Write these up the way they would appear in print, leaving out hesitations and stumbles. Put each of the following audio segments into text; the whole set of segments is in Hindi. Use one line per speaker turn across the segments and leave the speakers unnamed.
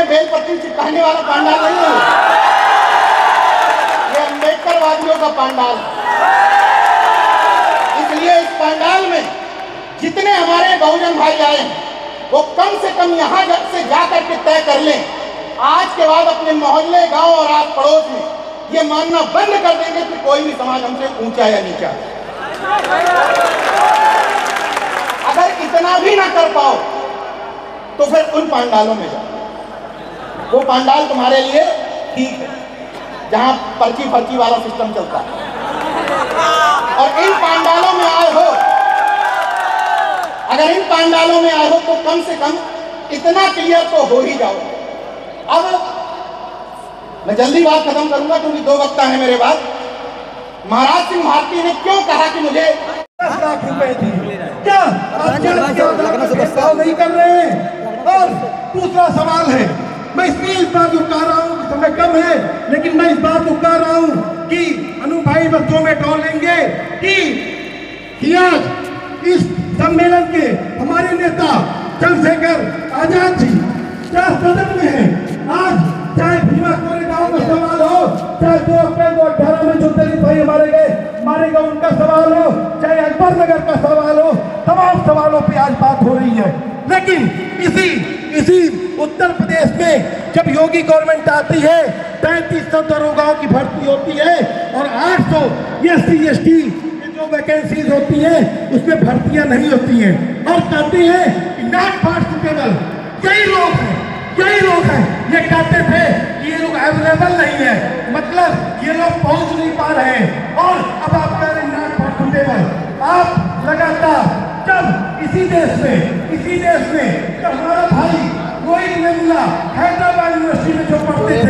में बेलपत्ती चिपकाने वाला पंडाल नहीं है, ये अम्बेडकर वादियों का पंडाल है। इसलिए इस पंडाल में जितने हमारे बहुजन भाई आए हैं वो कम से कम यहाँ से जा करके तय कर लें, आज के बाद अपने मोहल्ले, गांव और आस पड़ोस में ये मानना बंद कर देंगे कि कोई भी समाज हमसे ऊंचा या नीचा। अगर इतना भी ना कर पाओ तो फिर उन पंडालों में जाओ, वो पंडाल तुम्हारे लिए ठीक है जहां पर्ची फर्ची वाला सिस्टम चलता है। और इन पंडालों में आए हो, अगर इन पंडालों में आए हो तो कम से कम इतना क्लियर तो हो ही जाओ। अब मैं जल्दी बात खत्म करूंगा क्योंकि 2 वक्ता है मेरे बाद। महाराज सिंह भारती ने क्यों कहा कि मुझे
10 लाख रुपए थे, क्या नहीं कर रहे हैं? और दूसरा सवाल है, मैं इसलिए इस बात को कह रहा हूँ, समय कम है लेकिन मैं इस बात को कह रहा हूँ कि अनु भाई बच्चों में टोल लेंगे कि आज इस सम्मेलन के हमारे नेता चंद्रशेखर आजाद जी क्या सदन में है। आज चाहे भीमा कोरेगांव का सवाल हो, चाहे 2 अप्रैल 2018 में जो दलित भाई मारे गए उनका सवाल हो, चाहे अकबर नगर का सवाल हो, तमाम सवालों पे आज बात हो रही है। लेकिन इसी उत्तर प्रदेश में जब योगी गवर्नमेंट आती है 3500 दरोगाओं की भर्ती होती है और 800 SC/ST जो वैकेंसीज होती हैं उसमें भर्तियां नहीं होती हैं और कहते हैं कि नॉट पार्टिसिपेबल। यही लोग हैं ये कहते थे ये लोग अवेलेबल नहीं है, मतलब ये लोग पहुंच नहीं पा रहे हैं। और अब आप कह रहे हैं नॉट पार्टिसिपेबल। आप लगातार जब इसी देश में हमारा भाई रोहित वेमुला हैदराबाद यूनिवर्सिटी में जो पढ़ते थे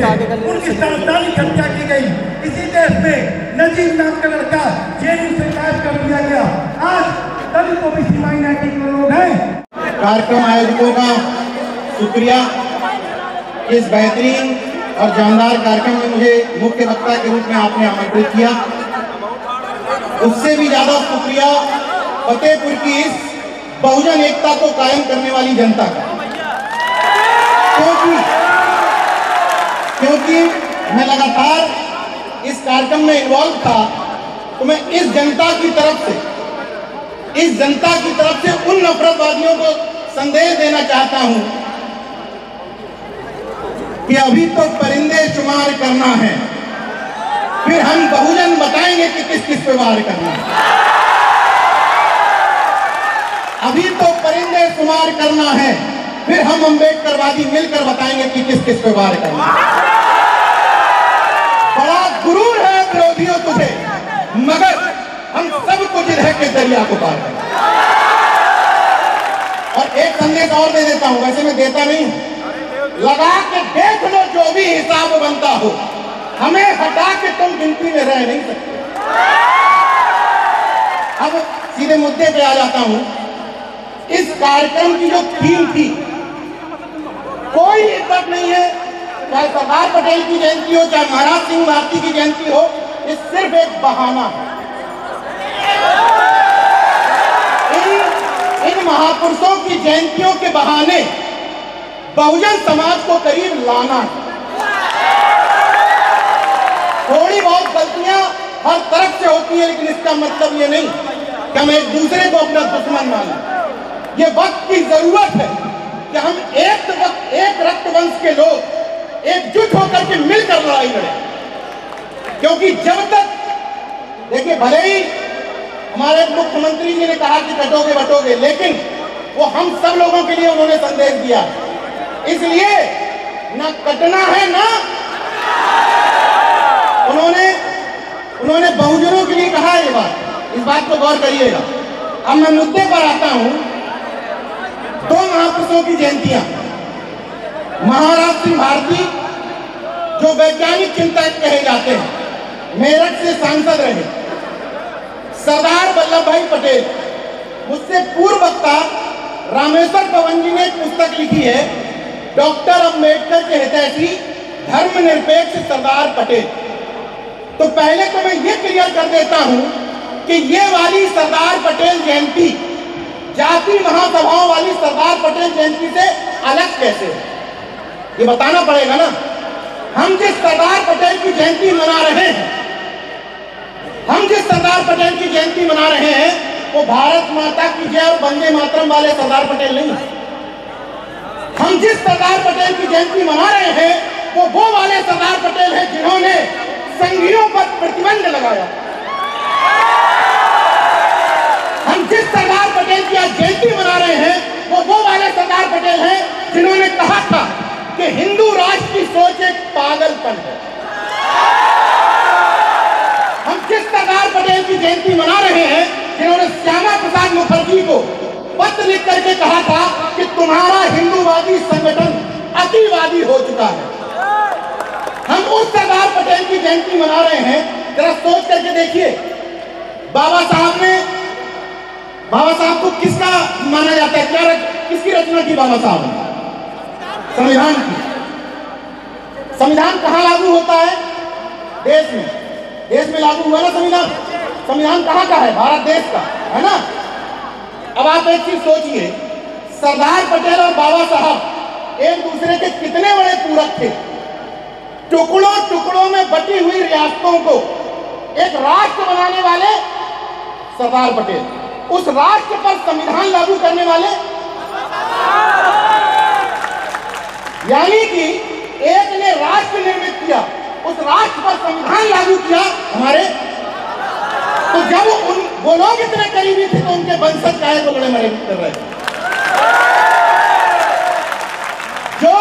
उनकी सांप्रदायिक हत्या की गई, इसी देश में नजीब नाम का लड़का जेल से गायब कर दिया गया। आज दलित ओबीसी माइनॉरिटी के लोग हैं।
कार्यक्रम आयोजकों का शुक्रिया, इस बेहतरीन और जानदार कार्यक्रम में मुझे मुख्य वक्ता के रूप में आपने आमंत्रित किया। उससे भी ज्यादा शुक्रिया फतेहपुर की इस बहुजन एकता को कायम करने वाली जनता का, क्योंकि मैं लगातार इस कार्यक्रम में इन्वॉल्व था तो मैं इस जनता की तरफ से उन नफरतवादियों को संदेश देना चाहता हूं कि अभी तो परिंदे शुमार करना है, फिर हम बहुजन बताएंगे कि किस किस पे वार करना है। अभी तो परिंदे शुमार करना है, फिर हम अम्बेडकरवादी मिलकर बताएंगे कि किस किस पे वार करना है। बड़ा गुरूर है विरोधियों तुझे, मगर हम सब कुछ रह के दरिया को पार करें। और एक संदेश और दे देता हूं, वैसे मैं देता नहीं हूं, लगा के देख लो जो भी हिसाब बनता हो, हमें हटा के तुम गिनती में रह नहीं सकते। अब सीधे मुद्दे पे आ जाता हूं। इस कार्यक्रम की जो थीम थी, कोई इज्जत नहीं है, चाहे सरदार पटेल की जयंती हो, चाहे महाराज सिंह भारती की जयंती हो, ये सिर्फ एक बहाना है। इन महापुरुषों की जयंतियों के बहाने बहुजन समाज को करीब लाना है। थोड़ी बहुत गलतियां हर तरफ से होती है, लेकिन इसका मतलब ये नहीं कि हम एक दूसरे को अपना दुश्मन मानें। ये वक्त की जरूरत है कि हम एक रक्तवंश के लोग एकजुट होकर के मिलकर लड़ाई लड़ें, क्योंकि जब तक देखिए, भले ही हमारे मुख्यमंत्री जी ने कहा कि कटोगे बटोगे, लेकिन वो हम सब लोगों के लिए उन्होंने संदेश दिया, इसलिए ना कटना है ना उन्होंने बहुजनों के लिए कहा है। ये बात, इस बात को गौर करिएगा। अब मैं मुद्दे पर आता हूं। 2 महापुरुषों की जयंतियां, महाराज सिंह भारती जो वैज्ञानिक चिंतक कहे जाते हैं, मेरठ से सांसद रहे, सरदार वल्लभ भाई पटेल, मुझसे पूर्व वक्ता रामेश्वर पवन जी ने एक पुस्तक लिखी है, डॉक्टर अम्बेडकर के हितैषी धर्मनिरपेक्ष सरदार पटेल। तो पहले तो मैं ये क्लियर कर देता हूं कि ये वाली सरदार पटेल जयंती जाति महासभाओं वाली सरदार पटेल जयंती से अलग कैसे है। ये बताना पड़ेगा ना। हम जिस सरदार पटेल की जयंती मना रहे हैं, हम जिस सरदार पटेल की जयंती मना रहे हैं, वो भारत माता की जय और वंदे मातरम वाले सरदार पटेल नहीं। हम जिस सरदार पटेल की जयंती मना रहे हैं, वो वाले सरदार पटेल हैं जिन्होंने संघियों पर प्रतिबंध लगाया। हम जिस सरदार पटेल की आज जयंती मना रहे हैं, वो वाले सरदार पटेल हैं जिन्होंने कहा था कि हिंदू राष्ट्र की सोच एक पागलपन है। हम जिस सरदार पटेल की जयंती मना रहे हैं जिन्होंने श्यामा प्रसाद मुखर्जी को पत्र लिख करके कहा था कि तुम्हारा हिंदूवादी संगठन अतिवादी हो चुका है। हम उस सरदार पटेल की जयंती मना रहे हैं। जरा सोच करके देखिए, बाबा साहब को किसका माना जाता है? क्या किसकी रचना की बाबा साहब ने? संविधान की। संविधान कहाँ लागू होता है? देश में। देश में लागू हुआ ना संविधान। संविधान कहाँ का है? भारत देश का है ना। अब आप एक चीज सोचिए, सरदार पटेल और बाबा साहब एक दूसरे के कितने बड़े पूरक थे। टुकड़ों टुकड़ों में बटी हुई रियासतों को एक राष्ट्र बनाने वाले सरदार पटेल, उस राष्ट्र पर संविधान लागू करने वाले, यानी कि एक ने राष्ट्र निर्मित किया, उस राष्ट्र पर संविधान लागू किया हमारे। तो जब वो लोग इतने करीबी थे तो उनके वंशज काहे को लड़े मरे कर रहे थे? जो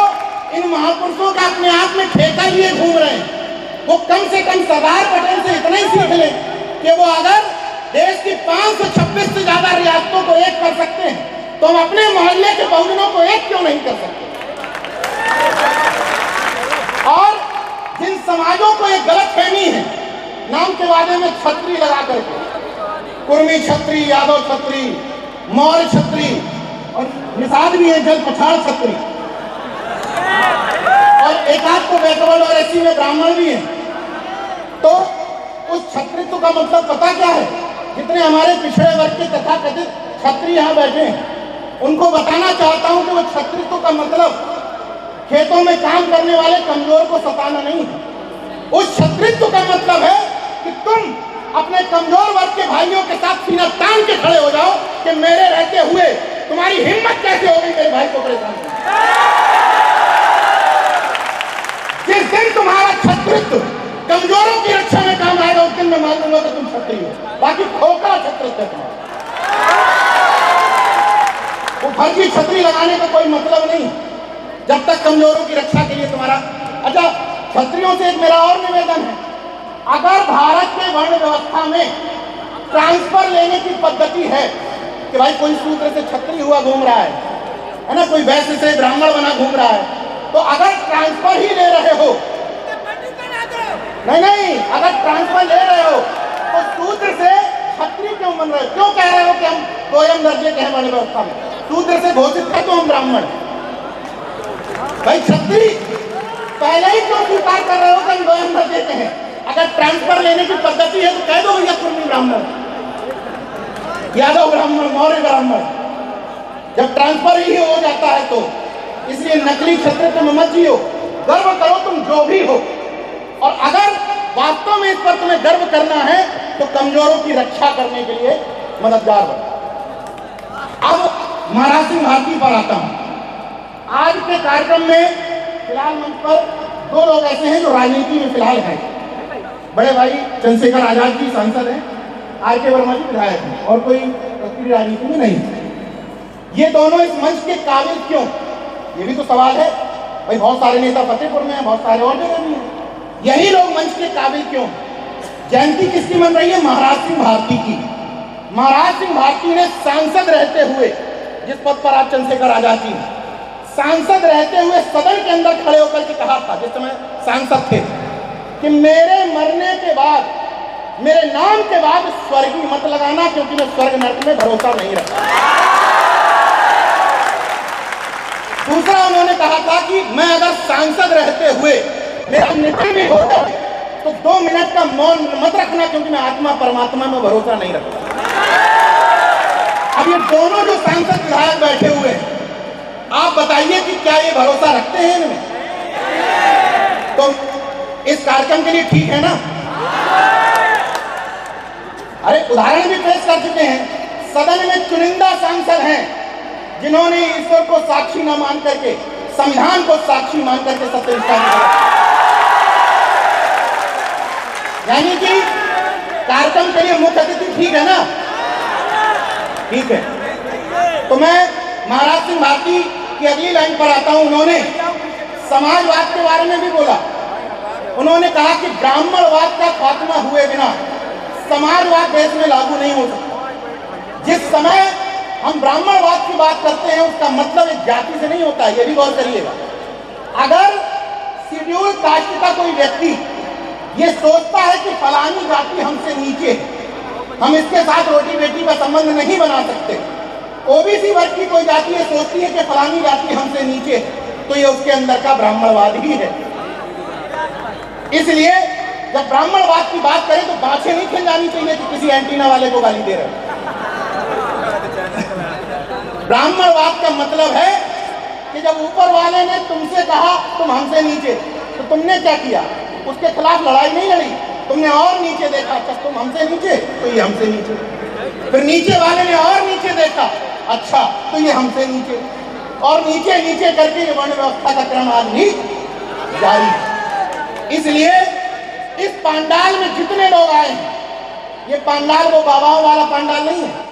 इन महापुरुषों का अपने आप में ठेका लिए घूम रहे हैं, वो कम से कम सरदार पटेल से इतना ही सीख लें कि वो अगर देश की 526 से ज्यादा रियासतों को एक कर सकते हैं तो हम अपने मोहल्ले के बहुजनों को एक क्यों नहीं कर सकते? और जिन समाजों को एक गलत फहमी है, नाम के वादे में छत्री लगा करके, कुर्मी छत्री, यादव छत्री, मौर्य छत्री और निषाद भी है जल पछाड़ छत्री, और एक आध को बैकवर्ड और एससी में ब्राह्मण भी है। तो उस छत्रित्व का मतलब पता क्या है? जितने हमारे पिछड़े वर्ग के तथाकथित छत्री यहाँ बैठे हैं, उनको बताना चाहता हूं कि वो छत्रित्व का मतलब खेतों में काम करने वाले कमजोर को सताना नहीं है। उस छत्रित्व का मतलब है कि तुम अपने कमजोर वर्ग के भाइयों के साथ सीना तान के खड़े हो जाओ कि मेरे रहते हुए तुम्हारी हिम्मत कैसे हो गई मेरे भाई को परेशान करने। जिस दिन तुम्हारा छत्रित्व कमजोरों की रक्षा में काम आएगा, उस दिन मैं मान लूंगा कि तुम छत्री हो। बाकी खोखला छत्रित्व है तुम्हारा। वो फर्जी छतरी लगाने का कोई मतलब नहीं जब तक कमजोरों की रक्षा के लिए तुम्हारा। अच्छा, छत्रियों से एक मेरा और निवेदन है, अगर भारत के वर्ण व्यवस्था में ट्रांसफर लेने की पद्धति है कि भाई कोई शूद्र से छत्री हुआ घूम रहा है ना, कोई वैश्य से ब्राह्मण बना घूम रहा है, तो अगर ट्रांसफर ही ले रहे हो, नहीं, अगर ट्रांसफर ले रहे हो तो शूद्र से छत्री क्यों बन रहे हो? क्यों कह रहे हो कि हम दोयम दर्जे के हैं वर्ण व्यवस्था में? शूद्र से घोषित है तो हम ब्राह्मण। भाई छत्री पहले ही क्यों स्वीकार कर रहे हो कि हम दोयम दर्जे के हैं? अगर ट्रांसफर लेने की पद्धति है तो कह दो भैया कुर्मी ब्राह्मण, यादव ब्राह्मण, मौर्य ब्राह्मण। जब ट्रांसफर ही हो जाता है तो इसलिए नकली छत्रित्व में मत जियो, गर्व करो तुम जो भी हो। और अगर वास्तव में इस पर तुम्हें गर्व करना है तो कमजोरों की रक्षा करने के लिए मददगार बनो। अब महाराज सिंह भारती पर आता हूं। आज के कार्यक्रम में फिलहाल मंच पर दो लोग ऐसे हैं जो राजनीति में फिलहाल हैं। बड़े भाई चंद्रशेखर आजाद जी सांसद हैं, आर.के. वर्मा जी विधायक हैं, और कोई सक्रिय राजनीति में नहीं। ये दोनों इस मंच के काबिल क्यों, ये भी तो सवाल है। भाई बहुत सारे नेता फतेहपुर में हैं, बहुत सारे और जगह भी हैं, यही लोग मंच के काबिल क्यों? जयंती किसकी मन रही है? महाराज सिंह भारती की। महाराज सिंह भारती ने सांसद रहते हुए, जिस पद पर आप चंद्रशेखर आजाद जी सांसद रहते हुए सदन के अंदर खड़े होकर के कहा था, जिस समय सांसद थे, कि मेरे मरने के बाद, मेरे नाम के बाद स्वर्गीय मत लगाना, क्योंकि मैं स्वर्ग नरक में भरोसा नहीं रखता। दूसरा उन्होंने कहा था कि मैं अगर सांसद रहते हुए मेरा मृत्यु भी होता तो 2 मिनट का मौन मत रखना, क्योंकि मैं आत्मा परमात्मा में भरोसा नहीं रखता। अब ये दोनों जो सांसद विधायक बैठे हुए हैं, आप बताइए कि क्या ये भरोसा रखते हैं इनमें? तो इस कार्यक्रम के लिए ठीक है ना? अरे उदाहरण भी पेश कर चुके हैं। सदन में चुनिंदा सांसद हैं जिन्होंने ईश्वर को साक्षी न मान करके, संविधान को साक्षी मान करके सत्य विस्तार किया। यानी कि कार्यक्रम के लिए मुख्य अतिथि ठीक है ना? ठीक है। तो मैं महाराज सिंह भारती की अगली लाइन पर आता हूं। उन्होंने समाजवाद के बारे में भी बोला। उन्होंने कहा कि ब्राह्मणवाद का खात्मा हुए बिना समाजवाद देश में लागू नहीं हो सकता। जिस समय हम ब्राह्मणवाद की बात करते हैं उसका मतलब एक जाति से नहीं होता है, ये भी गौर करिएगा। अगर शेड्यूल कास्ट का कोई व्यक्ति ये सोचता है कि फलानी जाति हमसे नीचे है, हम इसके साथ रोटी बेटी का संबंध नहीं बना सकते, ओबीसी वर्ग की कोई जाति ये सोचती है कि फलानी जाति हमसे नीचे है, तो ये उसके अंदर का ब्राह्मणवाद ही है। इसलिए जब ब्राह्मणवाद की बात करें तो बाछे नहीं खिंचानी चाहिए कि किसी एंटीना वाले को गाली दे रहे हैं। ब्राह्मणवाद का मतलब है कि जब ऊपर वाले ने तुमसे कहा तुम हमसे नीचे, तो तुमने क्या किया? उसके खिलाफ लड़ाई नहीं लड़ी, तुमने और नीचे देखा, अच्छा तुम हमसे नीचे तो ये हमसे नीचे, फिर नीचे वाले ने और नीचे देखा, अच्छा तो ये हमसे नीचे, और नीचे नीचे करके ये वर्ण व्यवस्था का क्रम आज भी जारी। इसलिए इस पंडाल में जितने लोग आए हैं, ये पंडाल वो बाबाओं वाला पंडाल नहीं है।